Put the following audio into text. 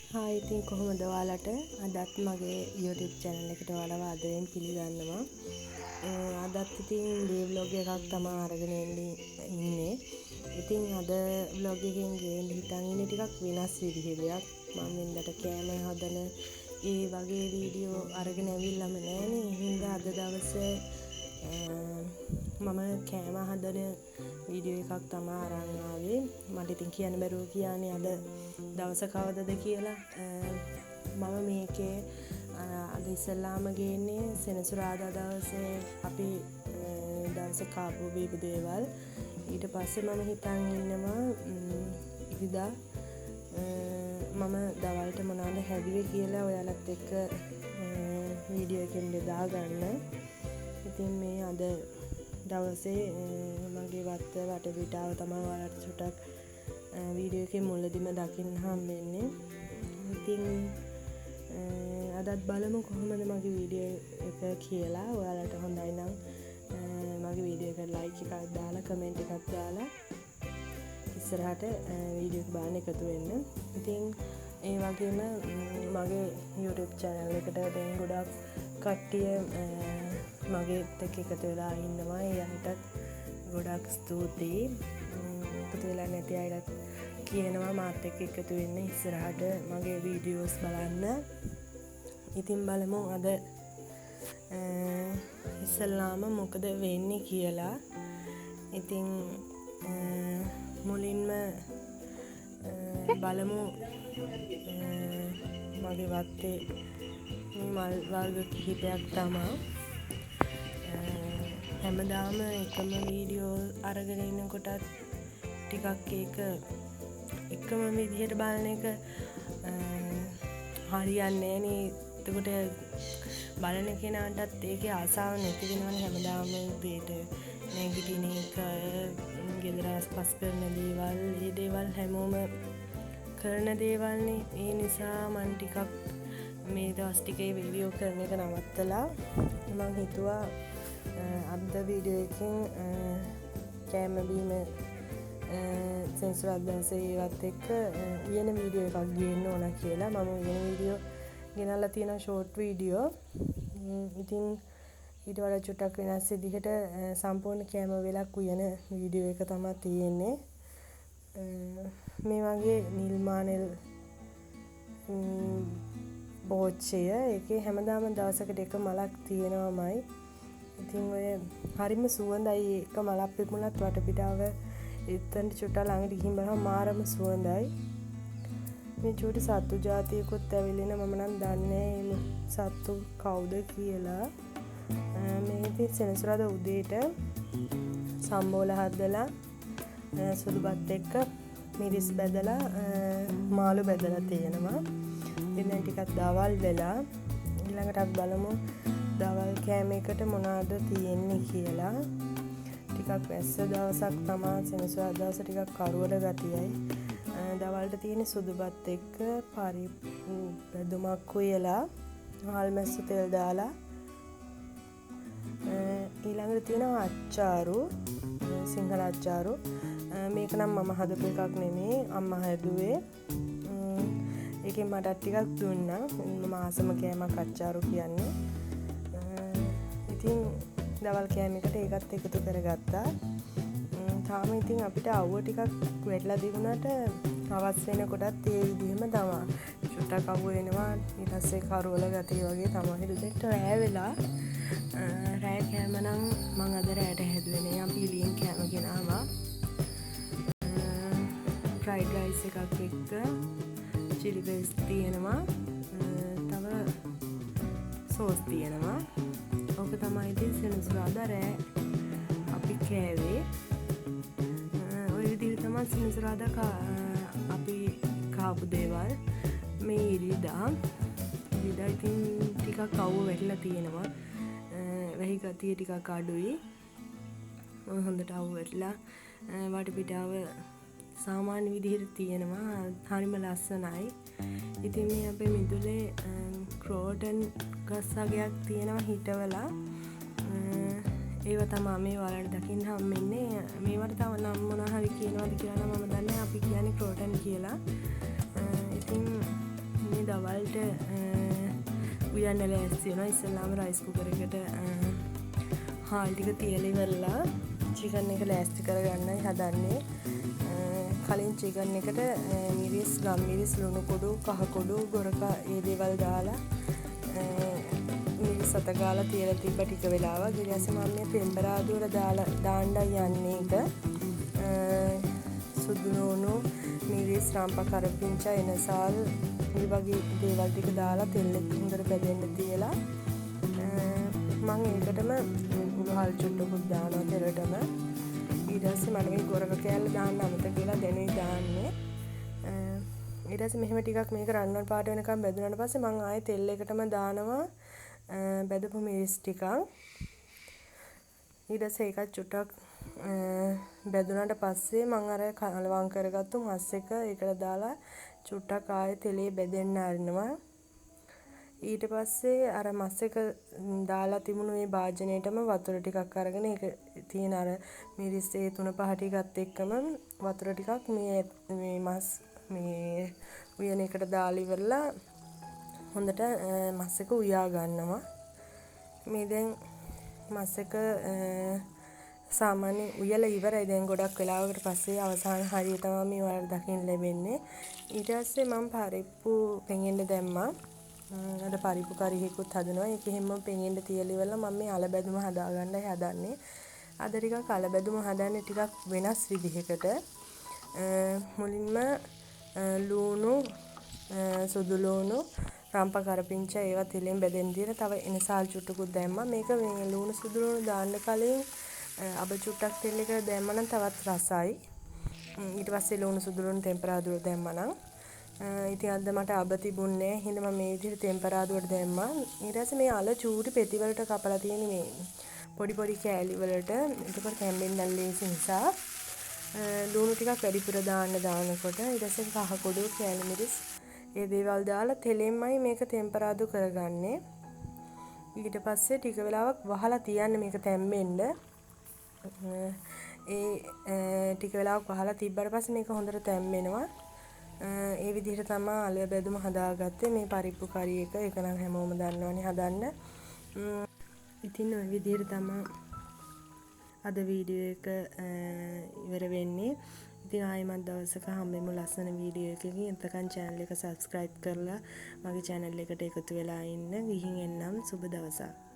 Hi ඉතින් කොහොමද ඔයාලට අදත් මගේ YouTube channel එකට ඔයාලව ආදරයෙන් පිළිගන්නවා. අදත් ඉතින් ඩේ vlog එකක් තමයි අරගෙන ඉන්නේ. ඉතින් අද vlog එකෙන් ගේන්න හිතන් ඉන්නේ ටිකක් වෙනස් විදිහක්. මම වෙනදට කෑම හදන ඒ වගේ වීඩියෝ අරගෙන ඇවිල්ලාම නෑනේ. හින්දා අද දවසේ මම කෑම හදන වීඩියෝ එකක් තමයි අරන් ආවේ. මට ඉතින් කියන්න බැරුව කියන්නේ අද දවස කවදද කියලා. මම මේකේ අද ඉස්සෙල්ලාම ගේන්නේ සෙනසුරාදා දවසේ අපි දවසේ කාපු බීපු දේවල්. ඊට පස්සේ මම හිතන් ඉන්නවා ඉරිදා මම දවල්ට මොනවද හැදුවේ කියලා ඔයාලත් එක්ක වීඩියෝ එකෙන් බෙදා ගන්න. ඉතින් මේ අද දවසේ මගේ වටපිටාව තමයි ඔයාලට චුට්ටක් වීඩියෝ එකේ මුලදිම දකින්න හම්බෙන්නේ. ඉතින් අදත් බලමු කොහොමද මගේ වීඩියෝ එක කියලා. ඔයාලට හොඳයි නම් මගේ වීඩියෝ එකට ලයික් එකක් දාලා කමෙන්ට් එකක් දාලා ඉස්සරහට වීඩියෝ එක බලන්න එකතු වෙන්න. ඉතින් ඒ වගේම මගේ YouTube channel එකට දැන් ගොඩක් කට්ටිය මගේත් එක්ක එකතු වෙලා ඉන්නවා. ඒ අයටත් ගොඩක් ස්තුතියි. එකතු වෙලා නැති අයටත් කියනවා මාත් එක්ක එකතු වෙන්න ඉස්සරහට මගේ වීඩියෝස් බලන්න. ඉතින් බලමු අද ඉස්සල්ලාම මොකද වෙන්නේ කියලා. ඉතින් මුලින්ම බලමු මගේ වත්තේ මල් වර්ග කිහිපයක් තමයි. හැමදාම එකම වීඩියෝ අරගෙන ඉන්නකොටත් ටිකක් ඒක එකම විදිහට බලන එක හරියන්නේ නෑනේ. එතකොට බලන කෙනාටත් ඒකේ ආසාව නැති වෙනවනේ. හැමදාම උදේට නැගිටින එක, ගෙදර ආස්පස් කරන දේවල්, මේ දේවල් හැමෝම කරන දේවල්නේ. ඒ නිසා මම ටිකක් මේ දවස් ටිකේ වීඩියෝ කරන එක නවත්තලා මම හිතුවා අද වීඩියෝ එකෙන් කෑම බීම සෙනසුරාදා ඒවත් එක්ක උයන වීඩියෝ එකක් ගේන්න ඕන කියලා. මම උයන වීඩියෝ ගෙනල්ලා තියෙන ෂෝට් වීඩියෝ. ඉතින් ඊට වඩා චුට්ටක් වෙනස් විදිහට සම්පූර්ණ කෑම වෙලක් උයන වීඩියෝ එක තමයි තියෙන්නේ. මේ වගේ නිල්මානෙල් බෝච්චය ඒකේ හැමදාම දවසකට එක මලක් තියෙනවමයි. ඉතින් ඔය හරිම සුවඳයි. එක මලක් පිපුණත් වටපිටාව එතනට චුට්ටක් ළඟට ගිහින් බලහම මාරම සුවඳයි. මේ චූටි සත්තු జాතියකුත් ඇවිල්ලා මම නම් දන්නේ මේ සත්තු කවුද කියලා. මේ ඉතින් සෙනසුරාදා උදේට සම්බෝල හදලා සුදුබත් එක්ක මිරිස් බැදලා මාළු බැදලා තියෙනවා. ඉතින් දැන් ටිකක් දවල් වෙලා ඊළඟට බලමු දවල් කෑම එකට මොනවද තියෙන්නේ කියලා. ටිකක් වැස්ස දවසක් තමයි සෙනසුරාදා දවස ටිකක් කරවල ගතියයි. දවල්ට තියෙන සුදුබත් එක්ක පරිප්පු බැදුමක් උයලා හාල් මැස්ස තෙල් දාලා ඊළඟට තියෙනවා අච්චාරු, සිංහල අච්චාරු. මේක නම් මම හදපු එකක් නෙමෙයි, අම්මා හැදුවේ. ඒකෙන් මට ටිකක් දුන්නා. මම ආසම කෑමක් අච්චාරු කියන්නේ. ඉතින් දවල් කෑම එකට ඒකත් එකතු කරගත්තා. තාම ඉතින් අපිට අවුව ටිකක් වෙట్లా දිනුනට අවස් වෙනකොටත් ඒ විදිහම තමයි. චුට්ටක් අවුව වෙනවා. ඊට පස්සේ කරවල ගතිය වගේ තමයි. දෙට රෑ වෙලා රෑ කෑම නම් මම අද රෑට හැදුවේ නෑ. අපි පිළියෙන් කෑම ගෙනාවා. ෆ්‍රයිඩ් රයිස් එකක් එක්ක චිලි පේස්ට් තියෙනවා. තව සෝස් තියෙනවා. ඕක තමයි ඉතින් සෙනසුරාදා රෑ අපි කෑවේ. ඔය විදිහට තමයි සෙනසුරාදා අපි කාපු දේවල්. මේ ඉරිදා ඉතින් ටිකක් අවුව වැටලා තියෙනවා. වැහි ගතිය ටිකක් අඩුයි. හොඳට අවුව වැටලා වටපිටාව සාමාන්‍ය විදිහට තියෙනවා. හරිම ලස්සනයි. ඉතින් මේ අපේ මිදුලේ ක්‍රෝටන් ගස් වර්ගයක් තියෙනවා හිටවලා. ඒව තමයි මේ ඔයාලට දකින්න හම්බෙන්නේ. මේවට තව නම් මොනවා හරි කියනවාද කියලා නම් මම දන්නේ. අපි කියන්නේ ක්‍රෝටන් කියලා. ඉතින් දවල්ට උයන්න ලෑස්ති වෙනවා. ඉස්සෙල්ලාම රයිස් කුකර් එකට හාල් ටික තියලා ඉවරලා චිකන් එක ලෑස්ති කරගන්නයි හදන්නේ. කලින් චිකන් එකට මිරිස්, ගම් මිරිස්, ලුණු කුඩු, කහ කුඩු, ගොරකා ඒ දේවල් දාලා මිරිස් අත ගාලා තියලා තිබ්බ ටික වෙලාවක්. ඊට පස්සේ මම මේ පෙම්බරාදුවට දාන්නයි යන්නේ එක. සුදු ලුණු, මිරිස්, රම්පා කරපිංචා, එනසාල් මේ වගේ දේවල් ටික දාලා තෙල් එක හොඳට බැදෙන්න තියලා මම ඒකටම උළුහල් චුට්ටකුත් දානවා තෙලටම. ඊට පස්සේ මම මේ ගොරක කෑල්ල දාන්න අමතක කියලා දැනුයි දාන්නේ. ඊට පස්සේ මෙහෙම ටිකක් මේක රන්වන් පාට වෙනකම් බැදුනාට පස්සේ මම ආයේ තෙල් එකටම දානවා බැදපු මිරිස් ටිකක්. ඊට පස්සේ ඒකත් චුට්ටක් බැදුනාට පස්සේ මම අර කලවම් කරගත්තු මස් එක ඒකට දාලා චුට්ටක් ආයේ තෙලේ බැදෙන්න අරිනවා. ඊට පස්සේ අර මස් එක දාලා තිබුණු මේ භාජනයේටම වතුර ටිකක් අරගෙන ඒක තියෙන අර මිරිස් ඒ 3-5 ටිකත් එක්කම වතුර ටිකක් මේ මස් මේ උයන එකට දාලා ඉවරලා හොඳට මස් එක උයා ගන්නවා. මේ දැන් මස් එක සාමාන්‍ය උයලා ඉවරයි. දැන් ගොඩක් වෙලාවකට පස්සේ අවසාන හරිය තමයි මේ ඔයාලට දකින්න ලැබෙන්නේ. ඊට පස්සේ මම පරිප්පු පෙඟෙන්න දැම්මා. අද පරිප්පු කරියකුත් හදනවා. ඒක හැම පෙඟෙන්න තියලා ඉවරලා මම මේ අල බැදුම හදාගන්නයි හදන්නේ. අද ටිකක් අල බැදුම හදන්නේ ටිකක් වෙනස් විදිහකට. මුලින්ම ලුණු, සුදු ලුණු, රම්පා කරපිංචා ඒවා තෙලෙන් බැදෙන්න දීලා තව එනසාල් චුට්ටකුත් දැම්මා. මේක මේ ලුණු සුදු ලුණු දාන්න කලින් අබ චුට්ටක් තෙල් එකට දැම්මම නම් තවත් රසයි. ඊට පස්සේ ලුණු සුදු ලුණු ටෙම්පරාදුවට දැම්මා නම් ඉතින් අද මට අබ තිබුණේ නැහැ. හින්දා මම මේ විදිහට ටෙම්පරාදුවට දැම්මා. ඊට පස්සේ මේ අල චූටි පෙති වලට කපලා තියෙන මේ පොඩි පොඩි කෑලි වලට. එතකොට කැම්බෙන්න ලේසි නිසා ලුණු ටිකක් වැඩිපුර දානකොට ඊට පස්සේ කහ කුඩු, කෑලි මිරිස් ඒ දේවල් දාලා තෙලෙන්මයි මේක ටෙම්පරාදු කරගන්නේ. ඊට පස්සේ ටික වෙලාවක් වහලා තියන්න මේක තැම්බෙන්න. ඒ ටික වෙලාවක් වහලා තිබ්බට පස්සේ මේක හොඳට තැම්බෙනවා. ඒ විදිහට තමයි අල බැදුම හදාගත්තේ මේ පරිප්පු කරි එක. ඒක නම් හැමෝම දන්නවනේ හදන්න. ඉතින් ওই විදිහට තමයි අද වීඩියෝ එක ඉවර වෙන්නේ. ඉතින් ආයෙමත් දවසක හම්බෙමු ලස්සන වීඩියෝ එකකින්. එතකන් channel එක subscribe කරලා මගේ channel එකට එකතු වෙලා ඉන්න. ගිහින් එන්නම්. සුබ දවසක්.